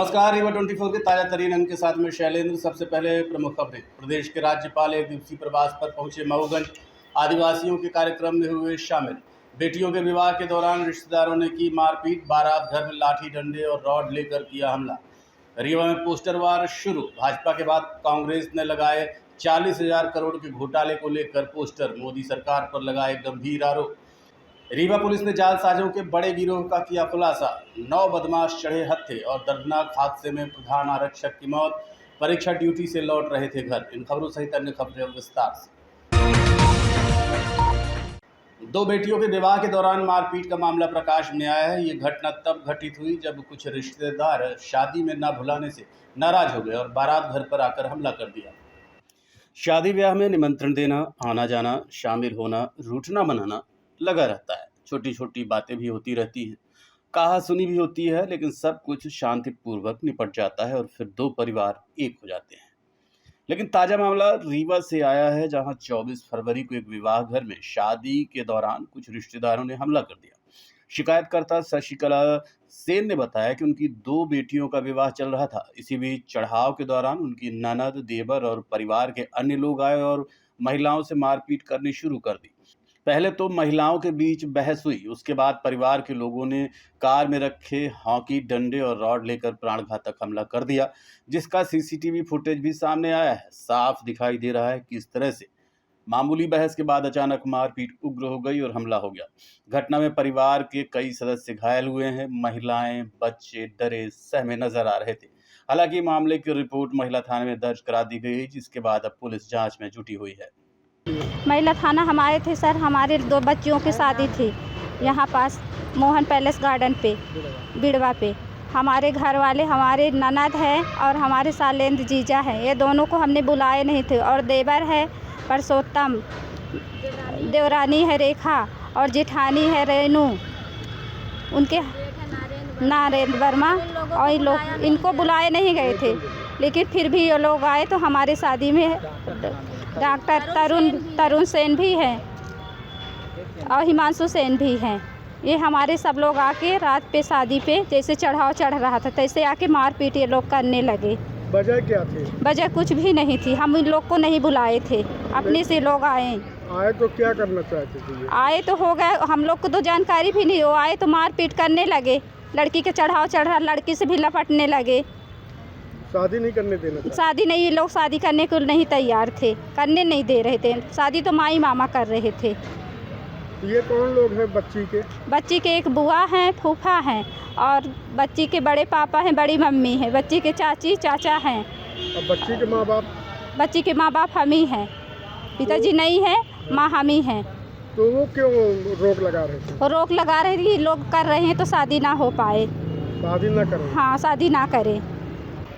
नमस्कार, रीवा 24 के ताजा तरीन अंक के साथ में शैलेंद्र। सबसे पहले प्रमुख खबरें। प्रदेश के राज्यपाल एक दिवसीय प्रवास पर पहुंचे मऊगंज। आदिवासियों के कार्यक्रम में हुए शामिल। बेटियों के विवाह के दौरान रिश्तेदारों ने की मारपीट। बारात घर में लाठी डंडे और रॉड लेकर किया हमला। रीवा में पोस्टर वार शुरू। भाजपा के बाद कांग्रेस ने लगाए 40,000 करोड़ के घोटाले को लेकर पोस्टर। मोदी सरकार पर लगाए गंभीर आरोप। रीवा पुलिस ने जालसाजों के बड़े गिरोह का किया खुलासा। 9 बदमाश चढ़े हत्थे और दर्दनाक हादसे में प्रधान आरक्षक की मौत। परीक्षा ड्यूटी से लौट रहे थे घर। इन खबरों सहित अन्य खबरें विस्तार से। 2 बेटियों के विवाह के दौरान मारपीट का मामला प्रकाश में आया है। ये घटना तब घटित हुई जब कुछ रिश्तेदार शादी में न बुलाने से नाराज हो गए और बारात घर पर आकर हमला कर दिया। शादी ब्याह में निमंत्रण देना, आना जाना, शामिल होना, रूठना मनाना लगा रहता है। छोटी छोटी बातें भी होती रहती हैं, कहा सुनी भी होती है, लेकिन सब कुछ शांतिपूर्वक निपट जाता है और फिर 2 परिवार एक हो जाते हैं। लेकिन ताजा मामला रीवा से आया है, जहां 24 फरवरी को एक विवाह घर में शादी के दौरान कुछ रिश्तेदारों ने हमला कर दिया। शिकायतकर्ता शशिकला सेन ने बताया कि उनकी 2 बेटियों का विवाह चल रहा था। इसी बीच चढ़ाव के दौरान उनकी ननद, देवर और परिवार के अन्य लोग आए और महिलाओं से मारपीट करनी शुरू कर दी। पहले तो महिलाओं के बीच बहस हुई, उसके बाद परिवार के लोगों ने कार में रखे हॉकी डंडे और रॉड लेकर प्राणघातक हमला कर दिया, जिसका सीसीटीवी फुटेज भी सामने आया है। साफ दिखाई दे रहा है कि इस तरह से मामूली बहस के बाद अचानक मारपीट उग्र हो गई और हमला हो गया। घटना में परिवार के कई सदस्य घायल हुए हैं। महिलाएं, बच्चे डरे सहमे नजर आ रहे थे। हालांकि मामले की रिपोर्ट महिला थाने में दर्ज करा दी गई, जिसके बाद अब पुलिस जांच में जुटी हुई है। महिला थाना हम आए थे सर, हमारे 2 बच्चियों की शादी थी यहाँ पास मोहन पैलेस गार्डन पे, बिड़वा पे। हमारे घर वाले, हमारे ननद है और हमारे सालेंद्र जीजा है, ये दोनों को हमने बुलाए नहीं थे। और देवर है परसोत्तम, देवरानी है रेखा और जेठानी है रेनू, उनके नरेंद्र वर्मा, और ये लोग इनको बुलाए नहीं गए थे। लेकिन फिर भी ये लोग आए तो हमारी शादी में डॉक्टर तरुण सेन भी हैं और हिमांशु सेन भी हैं। ये हमारे सब लोग आके रात पे शादी पे जैसे चढ़ाव चढ़ रहा था तैसे आके मारपीट ये लोग करने लगे। वजह क्या थी? वजह कुछ भी नहीं थी, हम इन लोग को नहीं बुलाए थे, अपने से लोग आए तो क्या करना चाहते थे? आए तो हो गए, हम लोग को तो जानकारी भी नहीं हो। आए तो मारपीट करने लगे, लड़की के चढ़ाव चढ़ रहा, लड़की से भी लपटने लगे। शादी नहीं करने देना था? शादी नहीं, ये लोग शादी करने को नहीं तैयार थे, करने नहीं दे रहे थे। शादी तो माई मामा कर रहे थे। ये कौन लोग हैं बच्ची के? बच्ची के एक बुआ हैं, फूफा हैं और बच्ची के बड़े पापा हैं, बड़ी मम्मी है, बच्ची के चाची चाचा हैं। अब बच्ची के माँ बाप? बच्ची के माँ बाप हम ही हैं, पिताजी नहीं है, माँ हम ही हैं। तो वो क्यों रोक लगा रहे थे? वो रोक लगा रहे थे, लोग कर रहे हैं तो शादी ना हो पाए। शादी ना करें? हाँ, शादी ना करें।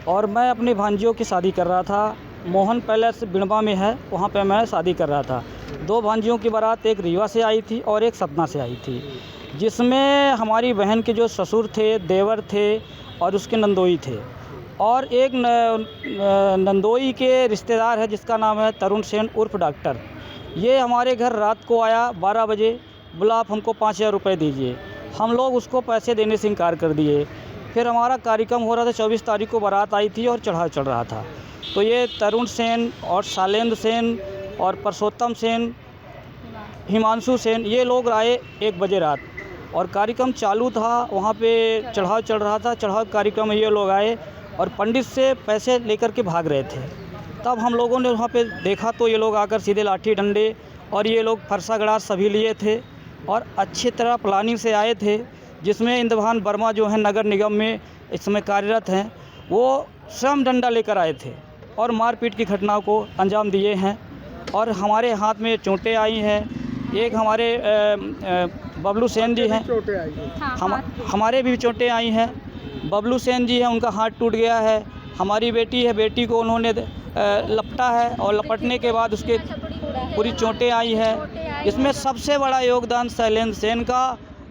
और मैं अपनी भांजियों की शादी कर रहा था, मोहन पैलेस बिड़वा में है, वहाँ पे मैं शादी कर रहा था। 2 भांजियों की बारात एक रीवा से आई थी और एक सतना से आई थी, जिसमें हमारी बहन के जो ससुर थे, देवर थे और उसके नंदोई थे। और एक नंदोई के रिश्तेदार है जिसका नाम है तरुण सेन उर्फ डॉक्टर। ये हमारे घर रात को आया 12 बजे, बोला आप हमको 5,000 रुपये दीजिए। हम लोग उसको पैसे देने से इनकार कर दिए। फिर हमारा कार्यक्रम हो रहा था, 24 तारीख को बारात आई थी और चढ़ाव चढ़ रहा था। तो ये तरुण सेन और शालेंद्र सेन और परसोत्तम सेन, हिमांशु सेन, ये लोग आए 1 बजे रात और कार्यक्रम चालू था, वहाँ पे चढ़ाव चढ़ रहा था। चढ़ाव कार्यक्रम में ये लोग आए और पंडित से पैसे लेकर के भाग रहे थे। तब हम लोगों ने वहाँ पे देखा तो ये लोग आकर सीधे लाठी डंडे और ये लोग फरसा गड़ास सभी लिए थे और अच्छी तरह प्लानिंग से आए थे, जिसमें इंद्रभान वर्मा जो हैं नगर निगम में इस समय कार्यरत हैं, वो स्वयं डंडा लेकर आए थे और मारपीट की घटनाओं को अंजाम दिए हैं। और हमारे हाथ में चोटें आई हैं। एक हमारे बबलू सेन जी हैं, चोटें आई हैं? हमारे भी चोटें आई हैं। बबलू सेन जी हैं, उनका हाथ टूट गया है। हमारी बेटी है, बेटी को उन्होंने लपटा है और लपटने के बाद उसके पूरी चोटें आई हैं। इसमें सबसे बड़ा योगदान शैलेंद्र सेन का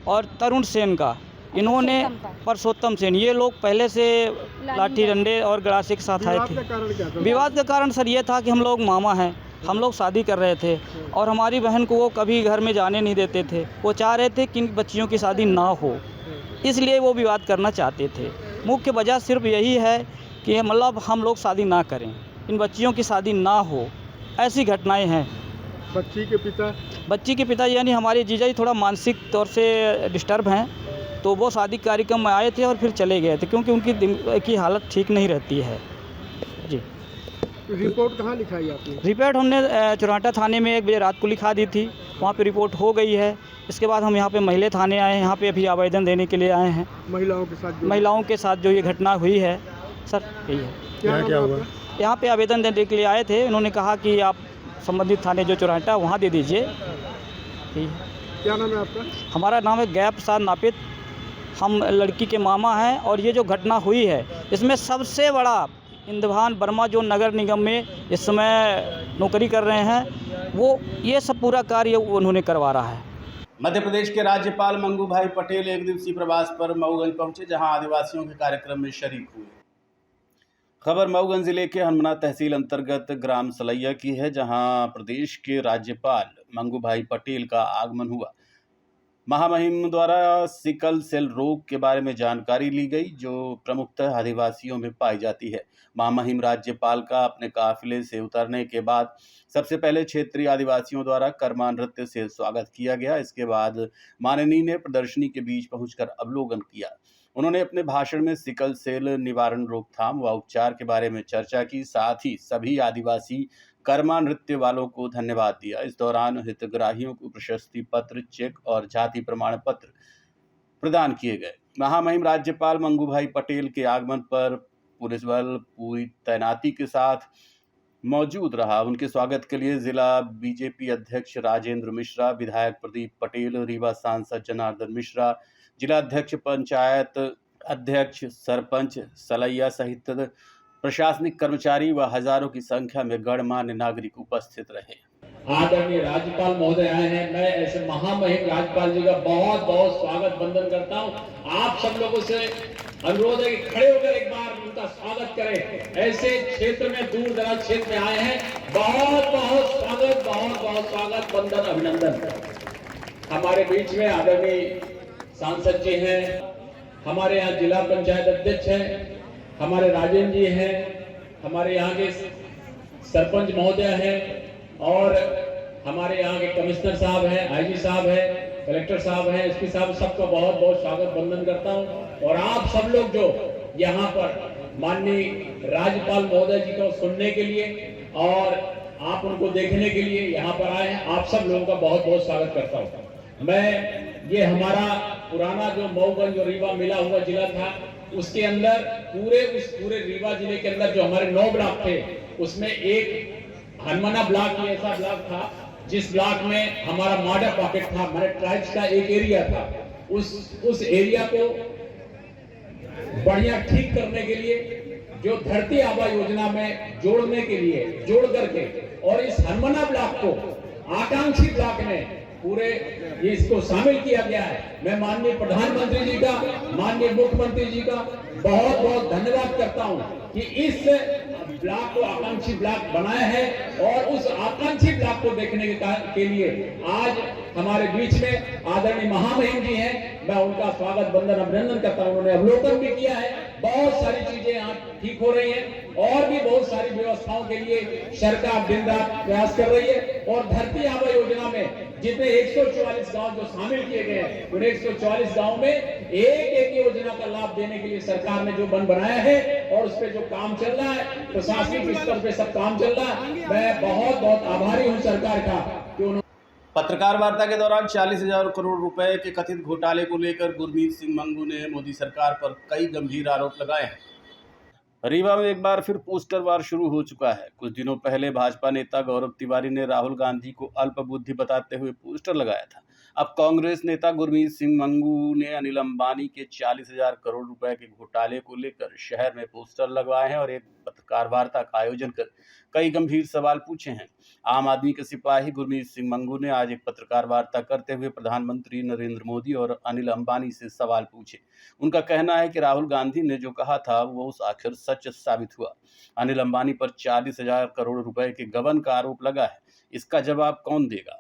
और तरुण सेन का, इन्होंने परसोत्तम सेन, ये लोग पहले से लाठी डंडे और गड़ासे के साथ आए थे। विवाद का कारण सर ये था कि हम लोग मामा हैं, हम लोग शादी कर रहे थे और हमारी बहन को वो कभी घर में जाने नहीं देते थे। वो चाह रहे थे कि इन बच्चियों की शादी ना हो, इसलिए वो विवाद करना चाहते थे। मुख्य वजह सिर्फ यही है कि मतलब हम लोग शादी ना करें, इन बच्चियों की शादी ना हो, ऐसी घटनाएं हैं। बच्ची के पिता यानी हमारे जीजा जी थोड़ा मानसिक तौर से डिस्टर्ब हैं, तो वो शादी कार्यक्रम में आए थे और फिर चले गए थे, क्योंकि उनकी दिमाग की हालत ठीक नहीं रहती है जी। रिपोर्ट कहाँ लिखाई आपने? रिपोर्ट हमने चुराटा थाने में 1 बजे रात को लिखा दी थी, वहाँ पे रिपोर्ट हो गई है। इसके बाद हम यहाँ पे महिला थाने आए हैं, यहाँ पे अभी आवेदन देने के लिए आए हैं। महिलाओं के साथ जो ये घटना हुई है सर, यही है। क्या हुआ? यहाँ पे आवेदन देने के लिए आए थे, उन्होंने कहा कि आप संबंधित थाने जो चुराटा वहाँ दे दीजिए। यही है। क्या नाम है आपका? हमारा नाम है गैप प्रसाद नापित, हम लड़की के मामा हैं। और ये जो घटना हुई है इसमें सबसे बड़ा इंद्रभान वर्मा जो नगर निगम में इस समय नौकरी कर रहे हैं, वो ये सब पूरा कार्य उन्होंने करवा रहा है। मध्य प्रदेश के राज्यपाल मंगू भाई पटेल एक दिवसीय प्रवास पर मऊगंज पहुंचे, जहां आदिवासियों के कार्यक्रम में शरीक हुए। खबर मऊगंज जिले के हनुमना तहसील अंतर्गत ग्राम सलैया की है, जहां प्रदेश के राज्यपाल मंगू भाई पटेल का आगमन हुआ। महामहिम द्वारा सिकल सेल रोग के बारे में जानकारी ली गई, जो प्रमुखतः आदिवासियों में पाई जाती है। महामहिम राज्यपाल का अपने काफिले से उतरने के बाद सबसे पहले क्षेत्रीय आदिवासियों द्वारा कर्मा नृत्य से स्वागत किया गया। इसके बाद माननीय ने प्रदर्शनी के बीच पहुंचकर अवलोकन किया। उन्होंने अपने भाषण में सिकल सेल निवारण, रोकथाम व उपचार के बारे में चर्चा की। साथ ही सभी आदिवासी कर्मा नृत्य वालों को धन्यवाद दिया। इस दौरान हितग्राहियों को प्रशस्ति पत्र, चेक और जाति प्रमाण पत्र प्रदान किए गए। महामहिम राज्यपाल मंगू भाई पटेल के आगमन पर पुलिस बल पूरी तैनाती के साथ मौजूद रहा। उनके स्वागत के लिए जिला बीजेपी अध्यक्ष राजेंद्र मिश्रा, विधायक प्रदीप पटेल, रीवा सांसद जनार्दन मिश्रा, जिला अध्यक्ष, पंचायत अध्यक्ष, सरपंच सलैया सहित प्रशासनिक कर्मचारी व हजारों की संख्या में गणमान्य नागरिक उपस्थित रहे। आदरणीय राज्यपाल महोदय आए हैं, मैं ऐसे महामहिम राज्यपाल जी का बहुत बहुत स्वागत वंदन करता हूं। आप सब लोगों से अनुरोध है कि खड़े होकर एक बार उनका स्वागत करें। ऐसे क्षेत्र में, दूर दराज क्षेत्र में आए हैं, बहुत बहुत स्वागत, बहुत बहुत स्वागत, वंदन, अभिनंदन। हमारे बीच में आदरणीय सांसद जी हैं, हमारे यहाँ जिला पंचायत अध्यक्ष हैं, हमारे राजेंद्र जी हैं, हमारे यहाँ के सरपंच महोदय हैं, और हमारे यहाँ के कमिश्नर साहब हैं, आईजी साहब हैं, कलेक्टर साहब हैं, एसपी साहब, सबका बहुत बहुत स्वागत वंदन करता हूँ। और आप सब लोग जो यहाँ पर माननीय राज्यपाल महोदय जी को सुनने के लिए और आप उनको देखने के लिए यहाँ पर आए हैं, आप सब लोगों का बहुत बहुत स्वागत करता हूँ। मैं ये हमारा पुराना जो मऊगंज और रीवा मिला हुआ जिला था, उसके अंदर पूरे रीवा जिले के अंदर जो हमारे 9 ब्लॉक थे, उसमें एक हनुमना ब्लॉक ही ऐसा ब्लॉक था जिस ब्लॉक में हमारा मॉडल पॉकेट था, हमारे ट्राइब्स का एक एरिया था। उस एरिया को बढ़िया ठीक करने के लिए, जो धरती आबा योजना में जोड़ने के लिए जोड़ करके, और इस हनुमना ब्लॉक को आकांक्षी ब्लॉक में पूरे इसको शामिल किया गया है। मैं माननीय प्रधानमंत्री जी का, माननीय मुख्यमंत्री जी का बहुत बहुत धन्यवाद करता हूं कि इस ब्लॉक को आकांक्षी ब्लॉक बनाया है। और उस आकांक्षी ब्लॉक को देखने के लिए आज हमारे बीच में आदरणीय महामहिम जी हैं, मैं उनका स्वागत, वंदन, अभिनंदन करता हूं। उन्होंने अवलोकन भी किया है, बहुत सारी चीजें यहाँ ठीक हो रही हैं, और भी बहुत सारी व्यवस्थाओं के लिए सरकार दिन रात प्रयास कर रही है। और धरती आबा योजना में जितने 144 गांव जो शामिल किए गए हैं, उन 144 गांव में एक योजना का लाभ देने के लिए सरकार ने जो बनाया है, और उस पर जो काम चल रहा है, प्रशासनिक स्तर पे सब काम चल रहा है। मैं बहुत बहुत आभारी हूँ सरकार का कि उन्होंने। पत्रकार वार्ता के दौरान 40,000 करोड़ रुपए के कथित घोटाले को लेकर गुरमीत सिंह मंगू ने मोदी सरकार पर कई गंभीर आरोप लगाए हैं। रीवा में एक बार फिर पोस्टर वार शुरू हो चुका है। कुछ दिनों पहले भाजपा नेता गौरव तिवारी ने राहुल गांधी को अल्पबुद्धि बताते हुए पोस्टर लगाया था। अब कांग्रेस नेता गुरमीत सिंह मंगू ने अनिल अंबानी के 40,000 करोड़ रुपए के घोटाले को लेकर शहर में पोस्टर लगवाए हैं और एक पत्रकार वार्ता का आयोजन कर कई गंभीर सवाल पूछे हैं। आम आदमी के सिपाही गुरमीत सिंह मंगू ने आज एक पत्रकार वार्ता करते हुए प्रधानमंत्री नरेंद्र मोदी और अनिल अंबानी से सवाल पूछे। उनका कहना है कि राहुल गांधी ने जो कहा था वो आखिर सच साबित हुआ। अनिल अंबानी पर 40,000 करोड़ रुपए के गबन का आरोप लगा है, इसका जवाब कौन देगा?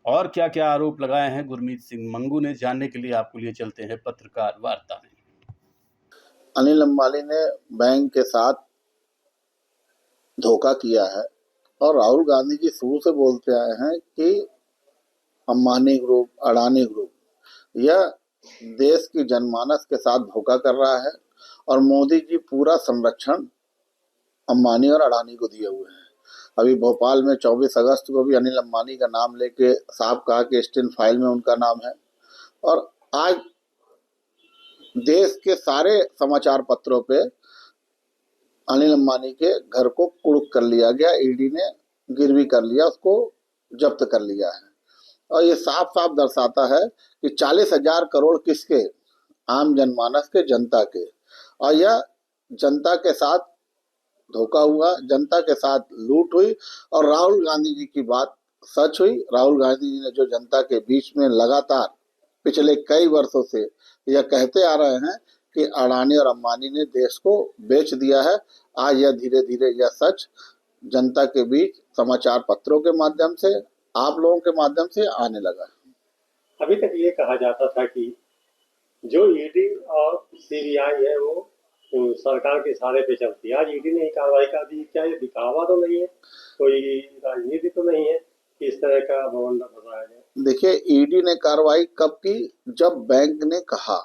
और क्या क्या आरोप लगाए हैं गुरमीत सिंह मंगू ने, जानने के लिए आपको लिए चलते हैं पत्रकार वार्ता में। अनिल अंबानी ने बैंक के साथ धोखा किया है और राहुल गांधी जी शुरू से बोलते आए हैं कि अंबानी ग्रुप, अडानी ग्रुप यह देश की जनमानस के साथ धोखा कर रहा है और मोदी जी पूरा संरक्षण अंबानी और अडानी को दिए हुए हैं। अभी भोपाल में 24 अगस्त को भी अनिल अंबानी का नाम लेके साफ कहा कि स्टीन फाइल में उनका नाम है और आज देश के सारे समाचार पत्रों पे अनिल अंबानी के घर को कुर्क कर लिया गया, ईडी ने गिरवी कर लिया, उसको जब्त कर लिया है और ये साफ साफ दर्शाता है कि 40,000 करोड़ किसके, आम जनमानस के, जनता के, और यह जनता के साथ धोखा हुआ, जनता के साथ लूट हुई और राहुल गांधी जी की बात सच हुई। राहुल गांधी जी ने जो जनता के बीच में लगातार पिछले कई वर्षों से यह कहते आ रहे हैं कि अडानी और अंबानी ने देश को बेच दिया है, आज यह धीरे धीरे यह सच जनता के बीच समाचार पत्रों के माध्यम से, आप लोगों के माध्यम से आने लगा। अभी तक ये कहा जाता था कि जो ईडी और सीबीआई है वो सरकार के इशारे पे चलती है। आज ईडी ने कार्रवाई कर दी, क्या ये दिखावा तो नहीं है, कोई राजनीति तो नहीं है कि इस तरह का बवंडर फंसाया जाए? देखिए, ईडी ने कार्रवाई कब की? जब बैंक ने कहा,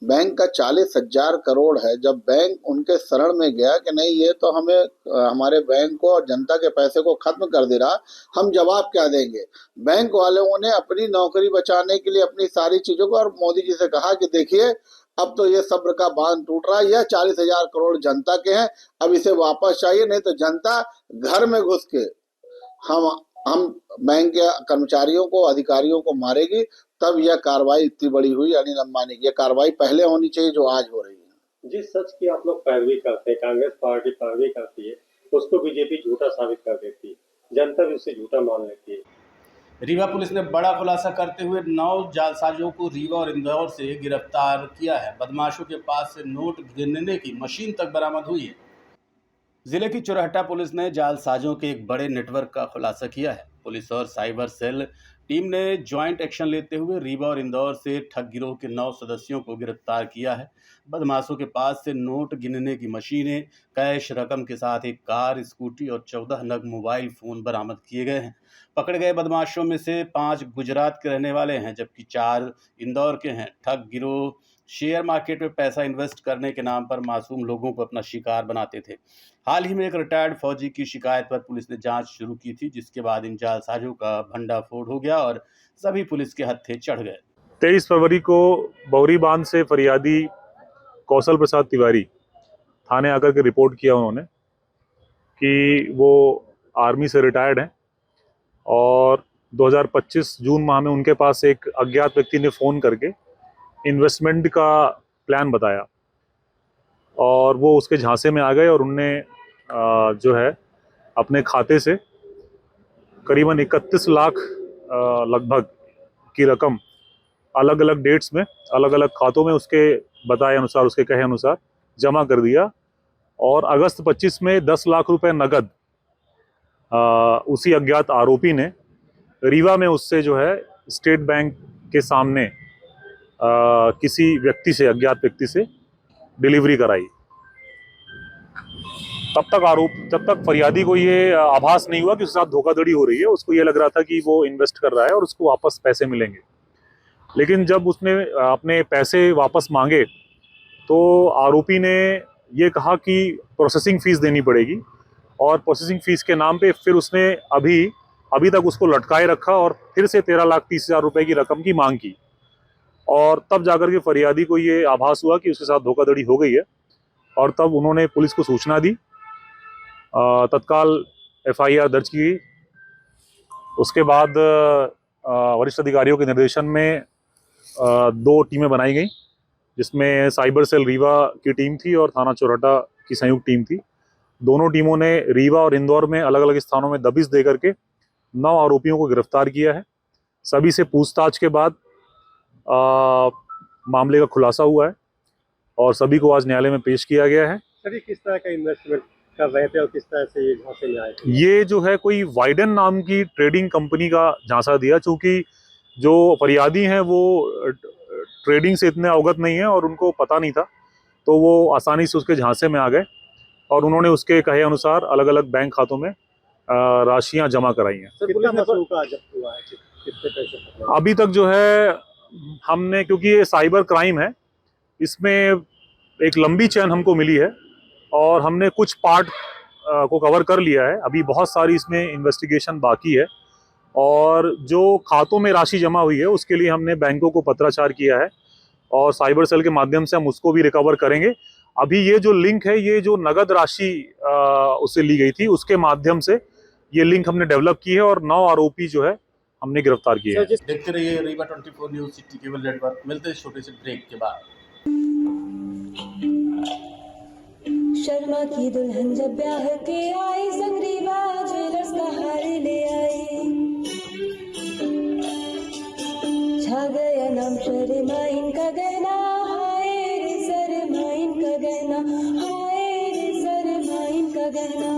बैंक का 40,000 करोड़ है, जब बैंक उनके शरण में गया कि नहीं ये तो हमें हमारे बैंक को और जनता के पैसे को खत्म कर दे रहा, हम जवाब क्या देंगे। बैंक वालों ने अपनी नौकरी बचाने के लिए अपनी सारी चीजों को और मोदी जी से कहा कि देखिए अब तो ये सब्र का बांध टूट रहा है, यह 40,000 करोड़ जनता के हैं, अब इसे वापस चाहिए, नहीं तो जनता घर में घुस के हम बैंक के कर्मचारियों को, अधिकारियों को मारेगी। तब यह कार्रवाई इतनी बड़ी हुई अनिल अंबानी की। यह कार्रवाई पहले होनी चाहिए जो आज हो रही है। जिस सच की आप लोग पैरवी करते हैं, कांग्रेस पार्टी पैरवी करती है, उसको बीजेपी झूठा साबित कर देती है, जनता भी उसे झूठा मान लेती है। रीवा पुलिस ने बड़ा खुलासा करते हुए 9 जालसाजों को रीवा और इंदौर से गिरफ्तार किया है। बदमाशों के पास से नोट गिनने की मशीन तक बरामद हुई है। जिले की चुरहट्टा पुलिस ने जालसाजों के एक बड़े नेटवर्क का खुलासा किया है। पुलिस और साइबर सेल टीम ने ज्वाइंट एक्शन लेते हुए रीवा और इंदौर से ठग गिरोह के 9 सदस्यों को गिरफ्तार किया है। बदमाशों के पास से नोट गिनने की मशीनें, कैश रकम के साथ एक कार, स्कूटी और 14 नग मोबाइल फ़ोन बरामद किए गए हैं। पकड़े गए बदमाशों में से 5 गुजरात के रहने वाले हैं, जबकि 4 इंदौर के हैं। ठग गिरोह शेयर मार्केट में पैसा इन्वेस्ट करने के नाम पर मासूम लोगों को अपना शिकार बनाते थे। हाल ही में एक रिटायर्ड फौजी की शिकायत पर पुलिस ने जांच शुरू की थी, जिसके बाद इन जालसाजों का भंडाफोड़ हो गया और सभी पुलिस के हत्थे चढ़ गए। 23 फरवरी को बौरी बांध से फरियादी कौशल प्रसाद तिवारी थाने आकर के रिपोर्ट किया उन्होंने कि वो आर्मी से रिटायर्ड हैं और 2025 जून माह में उनके पास एक अज्ञात व्यक्ति ने फ़ोन करके इन्वेस्टमेंट का प्लान बताया और वो उसके झांसे में आ गए और उनने जो है अपने खाते से करीबन 31 लाख लगभग की रकम अलग अलग डेट्स में अलग अलग खातों में उसके बताए अनुसार, उसके कहे अनुसार जमा कर दिया और अगस्त 25 में 10 लाख रुपए नगद उसी अज्ञात आरोपी ने रीवा में उससे जो है स्टेट बैंक के सामने किसी व्यक्ति से, अज्ञात व्यक्ति से डिलीवरी कराई। तब तक फरियादी को ये आभास नहीं हुआ कि उसके साथ धोखाधड़ी हो रही है। उसको ये लग रहा था कि वो इन्वेस्ट कर रहा है और उसको वापस पैसे मिलेंगे। लेकिन जब उसने अपने पैसे वापस मांगे तो आरोपी ने ये कहा कि प्रोसेसिंग फ़ीस देनी पड़ेगी और प्रोसेसिंग फ़ीस के नाम पे फिर उसने अभी तक उसको लटकाए रखा और फिर से 13,30,000 रुपये की रकम की मांग की और तब जाकर के फरियादी को ये आभास हुआ कि उसके साथ धोखाधड़ी हो गई है और तब उन्होंने पुलिस को सूचना दी। तत्काल FIR दर्ज की। उसके बाद वरिष्ठ अधिकारियों के निर्देशन में 2 टीमें बनाई गई, जिसमें साइबर सेल रीवा की टीम थी और थाना चौरहट्टा की संयुक्त टीम थी। दोनों टीमों ने रीवा और इंदौर में अलग अलग स्थानों में दबिश दे करके 9 आरोपियों को गिरफ्तार किया है। सभी से पूछताछ के बाद मामले का खुलासा हुआ है और सभी को आज न्यायालय में पेश किया गया है। सभी किस तरह का इन्वेस्टमेंट कर रहे थे और किस तरह से ये झांसे में आए थे? ये जो है कोई वाइडन नाम की ट्रेडिंग कंपनी का झांसा दिया, चूँकि जो फरियादी हैं वो ट्रेडिंग से इतने अवगत नहीं है और उनको पता नहीं था, तो वो आसानी से उसके झांसे में आ गए और उन्होंने उसके कहे अनुसार अलग अलग बैंक खातों में राशियां जमा कराई हैं। कितना मसरूका जब्त हुआ है, कितने पैसे? अभी तक जो है हमने, क्योंकि ये साइबर क्राइम है, इसमें एक लंबी चेन हमको मिली है और हमने कुछ पार्ट को कवर कर लिया है। अभी बहुत सारी इसमें इन्वेस्टिगेशन बाकी है और जो खातों में राशि जमा हुई है उसके लिए हमने बैंकों को पत्राचार किया है और साइबर सेल के माध्यम से हम उसको भी रिकवर करेंगे। अभी ये जो लिंक है, ये जो नगद राशि उससे ली गई थी उसके माध्यम से ये लिंक हमने डेवलप की है और 9 आरोपी जो है हमने गिरफ्तार किए हैं। देखते रहिए Rewa 24 news city cable network. मिलते हैं छोटे से ब्रेक के बाद। शर्मा की दुल्हन जब ब्याह के आई, संग रीवा ज्वेलर्स का हार ले आई। छा गया नाम शर्माइन का गहना, हाय रे शर्माइन का गहना, हाय रे शर्माइन का गहना।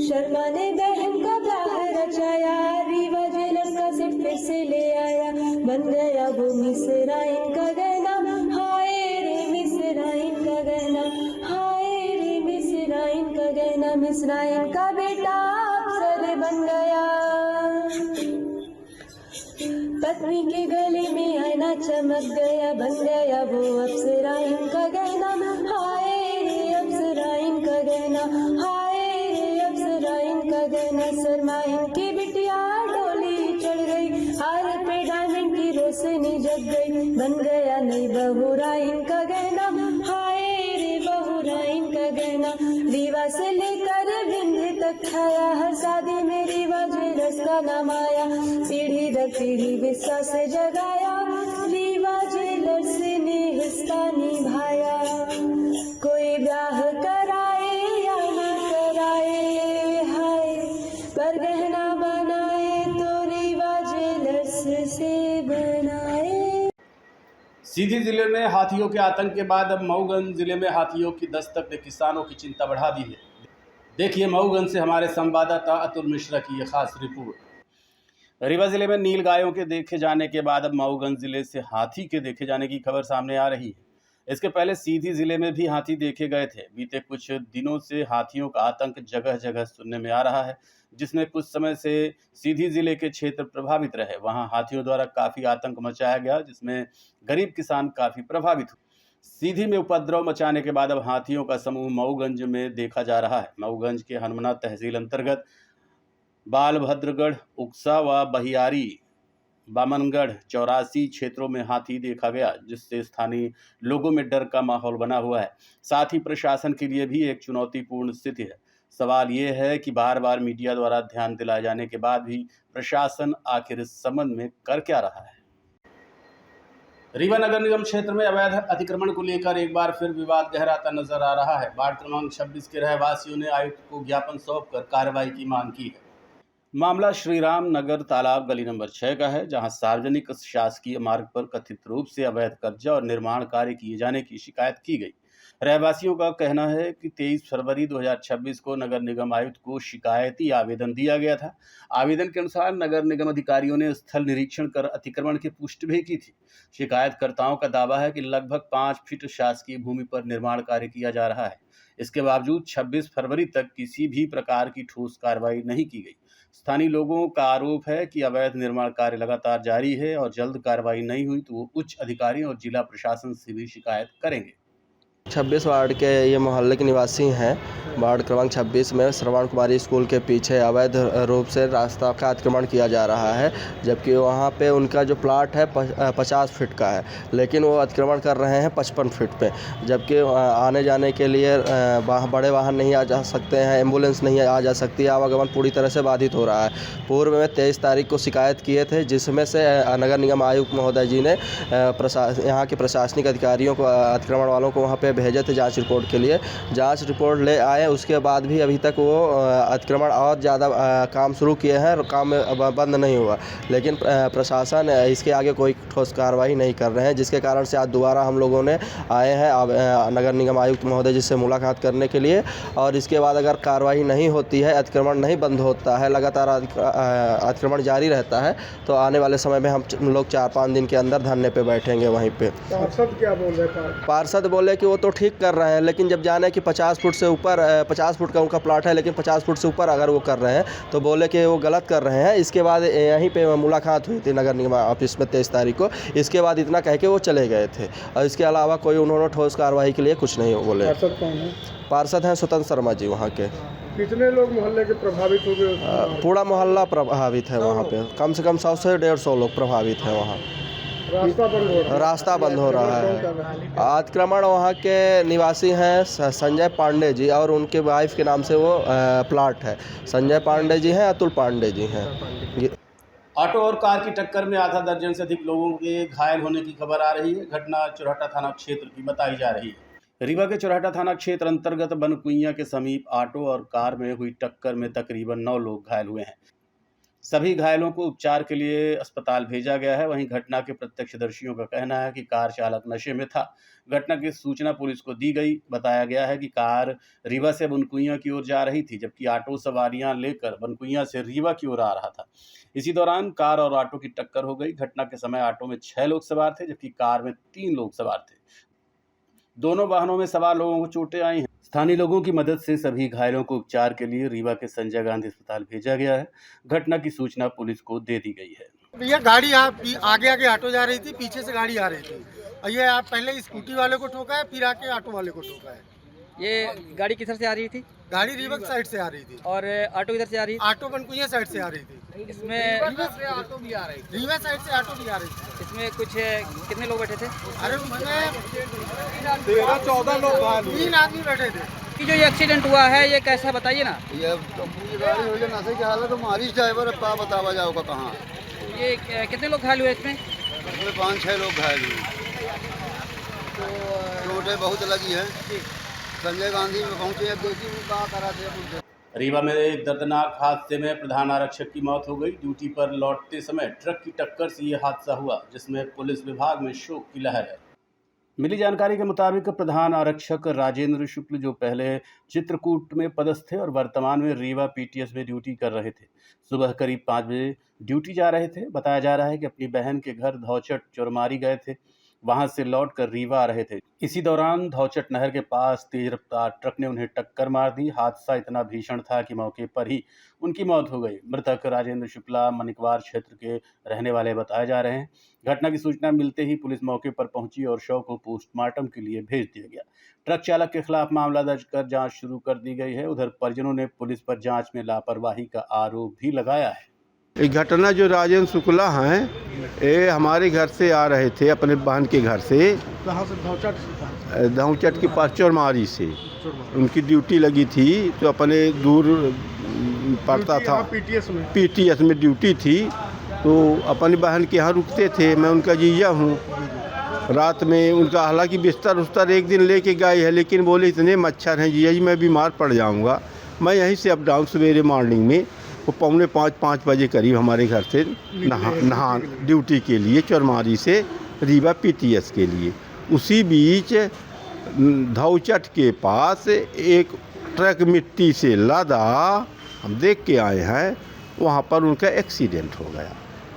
शर्मा ने बहन का ब्याह रचाया, रीवा ज्वेलर्स का सेट फिर से ले आया। बन गया वो मिसराइन का गहना, हाय रे मिसराइन का गहना, हाय रे मिसराइन का गहना। मिसराइन का बेटा अफसर बन गया, पत्नी के गले में आईना चमक गया। बन गया वो अफसराइन का गहना, हाय रे अफसराइन का गहना, हाय रे अफसराइन का गहना। शर्माइन की बिटिया डोली चढ़ गई, हार पे डायमंड की रोशनी जग गई। बन गया नई बहुराइन का गहना, हाय रे बहुराइन का गहना। रीवा से लेकर विंध्य तक छाया, हर शादी में रीवा ज्वेलर्स का नाम आया। पीढ़ी दर पीढ़ी विश्वास से जगाया, रीवा ज्वेलर्स ने हिस्सा निभाया। कोई ब्याह कराए या न कराए, हाय पर गहना बनाए तो रीवा ज्वेलर्स से बनाए। सीधी जिले में हाथियों के आतंक के बाद अब मऊगंज जिले में हाथियों की दस्तक ने किसानों की चिंता बढ़ा दी है। देखिए मऊगंज से हमारे संवाददाता अतुल मिश्रा की यह खास रिपोर्ट। रीवा जिले में नील गायों के देखे जाने के बाद अब मऊगंज जिले से हाथी के देखे जाने की खबर सामने आ रही है। इसके पहले सीधी जिले में भी हाथी देखे गए थे। बीते कुछ दिनों से हाथियों का आतंक जगह जगह सुनने में आ रहा है, जिसमें कुछ समय से सीधी जिले के क्षेत्र प्रभावित रहे। वहां हाथियों द्वारा काफ़ी आतंक मचाया गया, जिसमें गरीब किसान काफ़ी प्रभावित हुए। सीधी में उपद्रव मचाने के बाद अब हाथियों का समूह मऊगंज में देखा जा रहा है। मऊगंज के हनुमना तहसील अंतर्गत बालभद्रगढ़, उकसा व बहियारी, बामनगढ़, 84 क्षेत्रों में हाथी देखा गया, जिससे स्थानीय लोगों में डर का माहौल बना हुआ है। साथ ही प्रशासन के लिए भी एक चुनौतीपूर्ण स्थिति है। सवाल ये है कि बार बार मीडिया द्वारा ध्यान दिलाए जाने के बाद भी प्रशासन आखिर इस संबंध में कर क्या रहा है। रीवा नगर निगम क्षेत्र में अवैध अतिक्रमण को लेकर एक बार फिर विवाद गहराता नजर आ रहा है। वार्ड क्रमांक 26 के रहवासियों ने आयुक्त को ज्ञापन सौंपकर कार्रवाई की मांग की है। मामला श्रीराम नगर तालाब गली नंबर 6 का है, जहां सार्वजनिक शासकीय मार्ग पर कथित रूप से अवैध कब्जा और निर्माण कार्य किए जाने की शिकायत की गई। रहवासियों का कहना है कि 23 फरवरी 2026 को नगर निगम आयुक्त को शिकायती आवेदन दिया गया था। आवेदन के अनुसार नगर निगम अधिकारियों ने स्थल निरीक्षण कर अतिक्रमण की पुष्टि भी की थी। शिकायतकर्ताओं का दावा है कि लगभग 5 फीट शासकीय भूमि पर निर्माण कार्य किया जा रहा है। इसके बावजूद 26 फरवरी तक किसी भी प्रकार की ठोस कार्रवाई नहीं की गई। स्थानीय लोगों का आरोप है कि अवैध निर्माण कार्य लगातार जारी है और जल्द कार्रवाई नहीं हुई तो वो उच्च अधिकारियों और जिला प्रशासन से भी शिकायत करेंगे। 26 वार्ड के ये मोहल्ले के निवासी हैं। वार्ड क्रमांक 26 में श्रवण कुमारी स्कूल के पीछे अवैध रूप से रास्ता का अतिक्रमण किया जा रहा है, जबकि वहाँ पे उनका जो प्लाट है 50 फीट का है, लेकिन वो अतिक्रमण कर रहे हैं 55 फीट पे, जबकि आने जाने के लिए बड़े वाहन नहीं आ जा सकते हैं, एम्बुलेंस नहीं आ जा सकती, आवागमन पूरी तरह से बाधित हो रहा है। पूर्व में 23 तारीख को शिकायत किए थे, जिसमें से नगर निगम आयुक्त महोदय जी ने यहाँ के प्रशासनिक अधिकारियों को, अतिक्रमण वालों को वहाँ पे भेजे थे जांच रिपोर्ट के लिए। जांच रिपोर्ट ले आए, उसके बाद भी अभी तक वो अतिक्रमण और ज़्यादा काम शुरू किए हैं और काम बंद नहीं हुआ, लेकिन प्रशासन इसके आगे कोई ठोस कार्रवाई नहीं कर रहे हैं, जिसके कारण से आज दोबारा हम लोगों ने आए हैं नगर निगम आयुक्त महोदय जी से मुलाकात करने के लिए। और इसके बाद अगर कार्रवाई नहीं होती है, अतिक्रमण नहीं बंद होता है, लगातार अतिक्रमण जारी रहता है, तो आने वाले समय में हम लोग 4-5 दिन के अंदर धरने पे बैठेंगे वहीं पे। पार्षद क्या बोल रहे हैं? पार्षद बोले कि वो तो ठीक कर रहे हैं, लेकिन जब जाने कि 50 फुट से ऊपर 50 फुट का उनका प्लाट है, लेकिन 50 फुट से ऊपर अगर वो कर रहे हैं तो बोले कि वो गलत कर रहे हैं। इसके बाद यहीं पे मुलाकात हुई थी नगर निगम ऑफिस में 23 तारीख को। इसके बाद इतना कह के वो चले गए थे और इसके अलावा कोई उन्होंने ठोस कार्रवाई के लिए कुछ नहीं बोले। पार्षद कौन है? पार्षद हैं स्वतंत्र शर्मा जी वहाँ के। कितने लोग मोहल्ले के प्रभावित हो गए? पूरा मोहल्ला प्रभावित है वहाँ पे, कम से कम 100 से 150 लोग प्रभावित हैं वहाँ। रास्ता बंद हो रहा है। अतिक्रमण वहाँ के निवासी हैं संजय पांडे जी, और उनके वाइफ के नाम से वो प्लाट है। संजय पांडे जी हैं, अतुल पांडे जी हैं। ऑटो और कार की टक्कर में आधा दर्जन से अधिक लोगों के घायल होने की खबर आ रही है। घटना चौराहा थाना क्षेत्र की बताई जा रही है। रीवा के चौराहा थाना क्षेत्र अंतर्गत बनकुइया के समीप ऑटो और कार में हुई टक्कर में तकरीबन 9 लोग घायल हुए हैं। सभी घायलों को उपचार के लिए अस्पताल भेजा गया है। वहीं घटना के प्रत्यक्षदर्शियों का कहना है कि कार चालक नशे में था। घटना की सूचना पुलिस को दी गई। बताया गया है कि कार रीवा से बनकुइया की ओर जा रही थी, जबकि ऑटो सवारियां लेकर बनकुइया से रीवा की ओर आ रहा था। इसी दौरान कार और ऑटो की टक्कर हो गई। घटना के समय ऑटो में 6 लोग सवार थे, जबकि कार में 3 लोग सवार थे। दोनों वाहनों में सवार लोगों को चोटें आई हैं। स्थानीय लोगों की मदद से सभी घायलों को उपचार के लिए रीवा के संजय गांधी अस्पताल भेजा गया है। घटना की सूचना पुलिस को दे दी गई है। भैया गाड़ी आगे ऑटो जा रही थी, पीछे से गाड़ी आ रही थी, और ये आप पहले स्कूटी वाले को ठोका है, फिर आके ऑटो वाले को ठोका है। ये गाड़ी किधर से आ रही थी? गाड़ी रीवा साइड से आ रही थी। और ऑटो इधर से आ रही थी? ऑटो बनकुइया साइड से आ रही थी। इसमें रीवा से ऑटो भी आ रही थी। रीवा साइड से ऑटो भी आ रही थी। इसमें कुछ कितने लोग बैठे थे? अरे उसमें 13-14 लोग, 3 आदमी बैठे थे। कि जो ये एक्सीडेंट हुआ है ये कैसा बताइए ना। ये गाड़ी हो जाए नशे की हालत तो मारी ड्राइवर पा बतावा जाओगा कहाँ। ये कितने लोग घायल हुए इसमें? 5-6 लोग घायल हुए, चोटें बहुत लगी है। संजय गांधी में पहुंचे, अब देखिए कहाँ कराते। रीवा में एक दर्दनाक हादसे में प्रधान आरक्षक की मौत हो गई। ड्यूटी पर लौटते समय ट्रक की टक्कर से ये हादसा हुआ, जिसमें पुलिस विभाग में शोक की लहर है। मिली जानकारी के मुताबिक प्रधान आरक्षक राजेंद्र शुक्ल, जो पहले चित्रकूट में पदस्थ थे और वर्तमान में रीवा पीटीएस में ड्यूटी कर रहे थे, सुबह करीब 5 बजे ड्यूटी जा रहे थे। बताया जा रहा है कि अपनी बहन के घर धौचट चोरमारी गए थे, वहां से लौटकर रीवा आ रहे थे। इसी दौरान धौचट नहर के पास तेज रफ्तार ट्रक ने उन्हें टक्कर मार दी। हादसा इतना भीषण था कि मौके पर ही उनकी मौत हो गई। मृतक राजेंद्र शुक्ला मनिकवार क्षेत्र के रहने वाले बताए जा रहे हैं। घटना की सूचना मिलते ही पुलिस मौके पर पहुंची और शव को पोस्टमार्टम के लिए भेज दिया गया। ट्रक चालक के खिलाफ मामला दर्ज कर जांच शुरू कर दी गई है। उधर परिजनों ने पुलिस पर जांच में लापरवाही का आरोप भी लगाया है। ये घटना जो राजेंद्र शुक्ला हैं, ये हमारे घर से आ रहे थे, अपने बहन के घर से। कहाँ से? धौचट के पास चोरमारी से उनकी ड्यूटी लगी थी, तो अपने दूर पड़ता था। पीटीएस में ड्यूटी थी, तो अपनी बहन के यहाँ रुकते थे। मैं उनका जीजा हूँ। रात में उनका हालांकि बिस्तर उस्तर एक दिन लेके गए है, लेकिन बोले इतने मच्छर हैं जीजा जी, मैं बीमार पड़ जाऊँगा। मैं यहीं से अप डाउन सवेरे मॉर्निंग में वो 4:45-5 बजे करीब हमारे घर से नहा ड्यूटी के लिए चोरमारी से रीवा पीटीएस के लिए। उसी बीच धौचट के पास एक ट्रक मिट्टी से लदा, हम देख के आए हैं, वहाँ पर उनका एक्सीडेंट हो गया।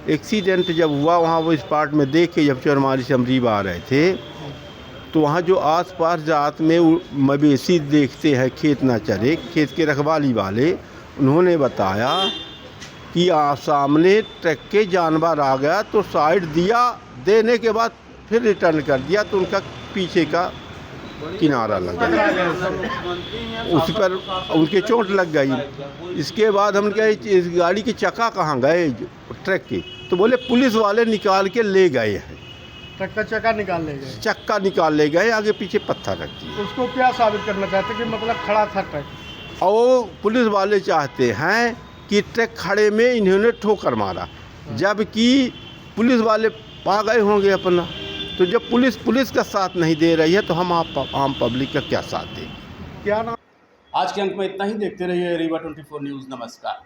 एक्सीडेंट जब हुआ, वहाँ वो स्पॉट में देख के जब चोरमारी से हम रीवा आ रहे थे, तो वहाँ जो आसपास रात में मवेशी देखते हैं, खेत ना चरे, खेत के रखवाली वाले, उन्होंने बताया कि सामने ट्रक के जानवर आ गया, तो साइड दिया, देने के बाद फिर रिटर्न कर दिया, तो उनका पीछे का किनारा लग गया, उस पर उनके चोट लग गई। इसके बाद हम कहे इस गाड़ी के चक्का कहाँ गए ट्रक के, तो बोले पुलिस वाले निकाल के ले गए हैं। ट्रक का चक्का निकाल ले गए? चक्का निकाल ले गए, आगे पीछे पत्थर रख दिए। उसको क्या साबित करना चाहते कि मतलब खड़ा था ट्रक? और पुलिस वाले चाहते हैं कि ट्रक खड़े में इन्होंने ठोकर मारा, जबकि पुलिस वाले पा गए होंगे अपना, तो जब पुलिस का साथ नहीं दे रही है तो हम आम पब्लिक का क्या साथ दें। क्या नाम? आज के अंक में इतना ही। देखते रहिए रीवा 24 न्यूज़। नमस्कार।